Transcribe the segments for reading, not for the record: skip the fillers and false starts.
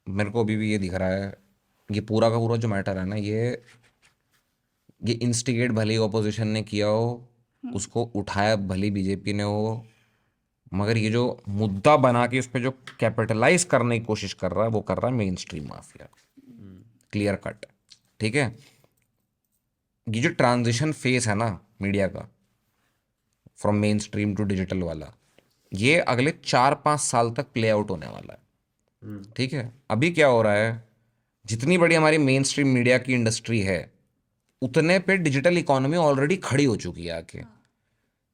मेरे को अभी भी ये दिख रहा है, ये पूरा का पूरा जो मैटर है ना, ये इंस्टिगेट भले ही ऑपोजिशन ने किया हो, उसको उठाया भले बीजेपी ने हो, मगर ये जो मुद्दा बना के उस पर जो कैपिटलाइज करने की कोशिश कर रहा है, वो कर रहा है main stream mafia. Clear cut. ठीक है। ये जो ट्रांजिशन फेस है ना मीडिया का, from mainstream to digital वाला, ये अगले 4-5 साल तक प्ले आउट होने वाला है। ठीक है। अभी क्या हो रहा है, जितनी बड़ी हमारी मेन स्ट्रीम मीडिया की इंडस्ट्री है, उतने पे डिजिटल इकोनॉमी ऑलरेडी खड़ी हो चुकी है आके।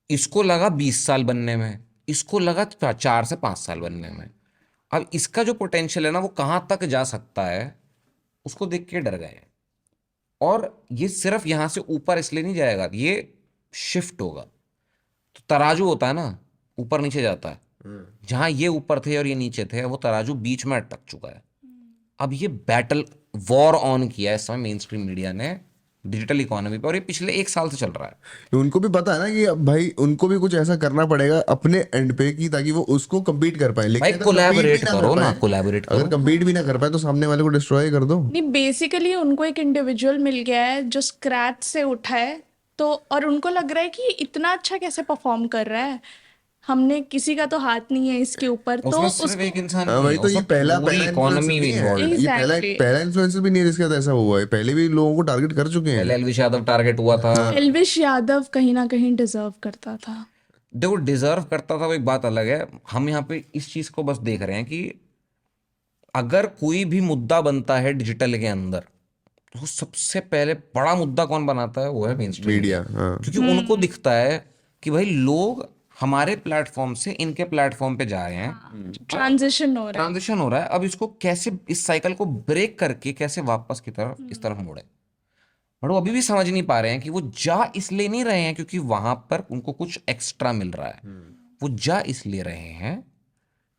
इसको लगा 20 साल बनने में, इसको लगा 4 से 5 साल बनने में। अब इसका जो पोटेंशियल है ना, वो कहाँ तक जा सकता है, उसको देख के डर गए हैं। और ये सिर्फ यहां से ऊपर इसलिए नहीं जाएगा, ये शिफ्ट होगा। तो तराजू होता है ना, ऊपर नीचे जाता है। जहां ये ऊपर थे और ये नीचे थे, वो तराजू बीच में अटक चुका है। अब ये बैटल वॉर ऑन किया है इस समय मेन स्ट्रीम मीडिया ने डिजिटल इकोनॉमी पे, और ये पिछले 1 साल से चल रहा है। उनको भी पता है ना कि अब भाई उनको भी कुछ ऐसा करना पड़ेगा अपने एंड पे कि ताकि वो उसको compete कर पाए, भाई लेकिन अगर compete कोलैबोरेट भी ना करो कर ना, पाए, कोलैबोरेट अगर करो। compete भी ना कर पाए तो सामने वाले को डिस्ट्रॉय कर दो। नहीं, बेसिकली उनको एक इंडिविजुअल मिल गया है जो स्क्रैच से उठा है, तो और उनको लग रहा है कि इतना अच्छा कैसे परफॉर्म कर रहा है, हमने किसी का तो हाथ नहीं है इसके ऊपर, तो उसमें सिर्फ उसको एक इंसान हाँ नहीं भाई, है, तो ये उसमें पहला पूरी पहला इन्फ्लुएंसर इकोनॉमी नहीं इन्वॉल्व है, है। ये पहला एग्जैक्टली। पहला इन्फ्लुएंसर भी नहीं है जिसके साथ ऐसा हुआ है, पहले भी लोगों को टारगेट कर चुके पहले हैं। एलविश यादव टारगेट हुआ था। एल्विश यादव कहीं ना कहीं डिजर्व करता था। देखो डिजर्व करता था वो एक बात अलग है, हम यहाँ पे इस चीज को बस देख रहे हैं कि अगर कोई भी मुद्दा बनता है डिजिटल के अंदर, तो सबसे पहले बड़ा मुद्दा कौन बनाता है, वो है मेन स्ट्रीम मीडिया, मीडिया। हाँ। क्योंकि उनको दिखता है कि भाई लोग हमारे प्लेटफॉर्म से इनके प्लेटफॉर्म पे जा रहे हैं, ट्रांजिशन हो रहा है। ट्रांजिशन हो रहा है, अब इसको कैसे, इस साइकिल को ब्रेक करके कैसे वापस की तरफ इस तरफ मोड़े। और वो अभी भी समझ नहीं पा रहे हैं कि वो जा इसलिए नहीं रहे हैं क्योंकि वहां पर उनको कुछ एक्स्ट्रा मिल रहा है, वो जा इसलिए रहे हैं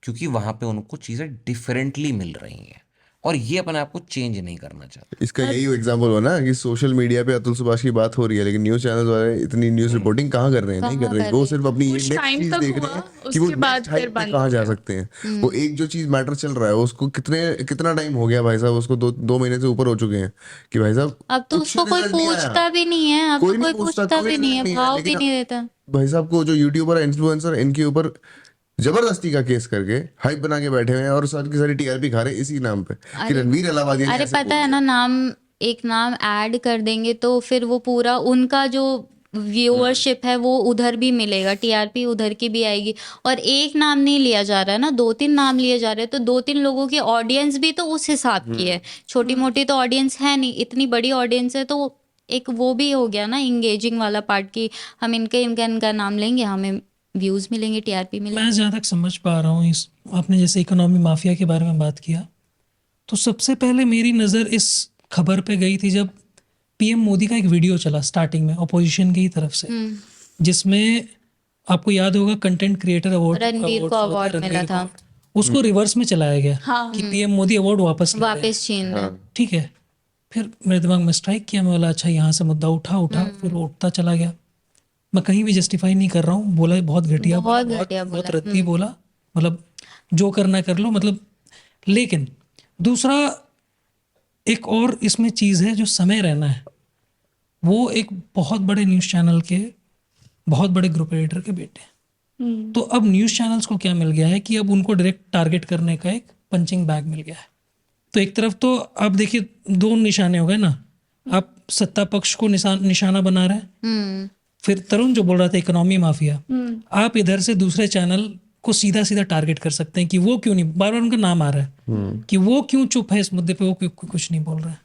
क्योंकि वहां पे उनको चीजें डिफरेंटली मिल रही हैं, और ये अपने आप को चेंज नहीं करना चाहते। इसका यही एग्जांपल हो ना कि सोशल मीडिया पे अतुल सुभाष की बात हो रही है, लेकिन न्यूज चैनल वाले इतनी न्यूज रिपोर्टिंग कहाँ कर रहे हैं, नहीं कर कहाँ रहे, कर वो रहे सिर्फ अपनी कुछ नेक्स्ट टाइम चीज तक देख रहे हुआ, हैं कि वो उसके बाद नेक्स्ट फिर हाइप पे बंद कहाँ हो जा गया। सकते हैं। वो एक जो चीज मैटर चल रहा है उसको कितना टाइम हो गया भाई साहब, उसको 2 महीने से ऊपर हो चुके हैं कि भाई साहब अब तो कुछ उसको कोई रिजल्ट नहीं आया, पूछता भी नहीं है, अब कोई तो नहीं कोई पूछता, पूछता कोई भी नहीं रिजल्ट है, नहीं है, भाव भी लेकिन नहीं देता। भाई साहब को जो यूट्यूबर है, इन्फ्लुएंसर, इनके ऊपर जबरदस्ती का केस करके हाइप बना के बैठे हुए हैं और सारी की सारी टीआरपी खा रहे हैं इसी नाम पे कि अरे रणवीर अलाहाबादी ने अरे ऐसे पता बोल है दिया। ना, नाम ऐड कर देंगे तो फिर वो पूरा उनका जो व्यूअरशिप है वो उधर भी मिलेगा, टीआरपी उधर की भी आएगी। और एक नाम नहीं लिया जा रहा है ना, 2-3 नाम लिए जा रहे हैं, तो 2-3 लोगों की ऑडियंस भी तो उस हिसाब की है। छोटी मोटी तो ऑडियंस है नहीं, इतनी बड़ी ऑडियंस है, तो एक वो भी हो गया ना इंगेजिंग वाला पार्ट कि हम इनका नाम लेंगे, हमें व्यूज मिलेंगे, टीआरपी मिलेंगे। मैं जहाँ तक समझ पा रहा हूँ, इस आपने जैसे इकोनॉमी माफिया के बारे में बात किया, तो सबसे पहले मेरी नज़र इस खबर पे गई थी जब पीएम मोदी का एक वीडियो चला स्टार्टिंग में ऑपोजिशन की ही तरफ से, जिसमें आपको याद होगा कंटेंट क्रिएटर अवार्ड रणवीर को अवार्ड मिला था, उसको रिवर्स में चलाया गया कि पीएम मोदी अवार्ड वापस ले रहे हैं। वापस छीन रहे। ठीक है, फिर मेरे दिमाग में स्ट्राइक किया, मैं बोला अच्छा यहाँ से मुद्दा उठा, फिर वो उठता चला गया। मैं कहीं भी जस्टिफाई नहीं कर रहा हूँ, बोला बहुत घटिया बहुत बोला, घटिया बहुत बोला। रत्ती बोला, मतलब जो करना कर लो, मतलब। लेकिन दूसरा एक और इसमें चीज़ है जो समय रहना है, वो एक बहुत बड़े न्यूज़ चैनल के बहुत बड़े ग्रुप एडिटर के बेटे हैं। तो अब न्यूज़ चैनल्स को क्या मिल गया है कि अब उनको डायरेक्ट टारगेट करने का एक पंचिंग बैग मिल गया है। तो एक तरफ तो आप देखिए 2 निशाने हो गए ना, आप सत्ता पक्ष को निशाना बना रहे हैं, फिर तरुण जो बोल रहा था इकोनॉमी माफिया, आप इधर से दूसरे चैनल को सीधा सीधा टारगेट कर सकते हैं कि वो क्यों नहीं, बार बार उनका नाम आ रहा है कि वो क्यों चुप है इस मुद्दे पे, वो क्यों कुछ नहीं बोल रहा है।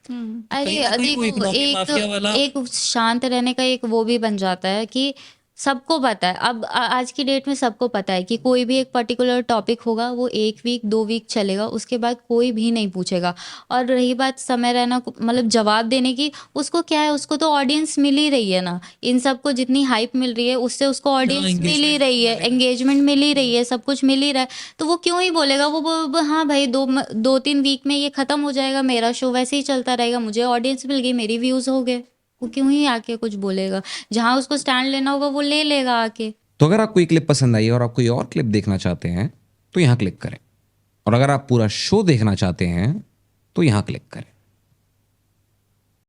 अरे कहीं ना कहीं वो देखो, इकोनॉमी माफिया वाला एक शांत रहने का एक वो भी बन जाता है कि सबको पता है, अब आज की डेट में सबको पता है कि कोई भी एक पर्टिकुलर टॉपिक होगा, वो 1 वीक 2 वीक चलेगा, उसके बाद कोई भी नहीं पूछेगा। और रही बात समय रहना मतलब जवाब देने की, उसको क्या है, उसको तो ऑडियंस मिल ही रही है ना, इन सबको जितनी हाइप मिल रही है उससे उसको ऑडियंस मिल ही रही है, एंगेजमेंट मिल ही रही है, सब कुछ मिल ही रहा है, तो वो क्यों ही बोलेगा। वो हाँ भाई 2-3 वीक में ये खत्म हो जाएगा, मेरा शो वैसे ही चलता रहेगा, मुझे ऑडियंस मिल गई, मेरी व्यूज हो गए, वो क्यों ही आके कुछ बोलेगा। जहां उसको स्टैंड लेना होगा वो ले लेगा आके। तो अगर आपको ये क्लिप पसंद आई और आप कोई और क्लिप देखना चाहते हैं तो यहाँ क्लिक करें, और अगर आप पूरा शो देखना चाहते हैं तो यहाँ क्लिक करें।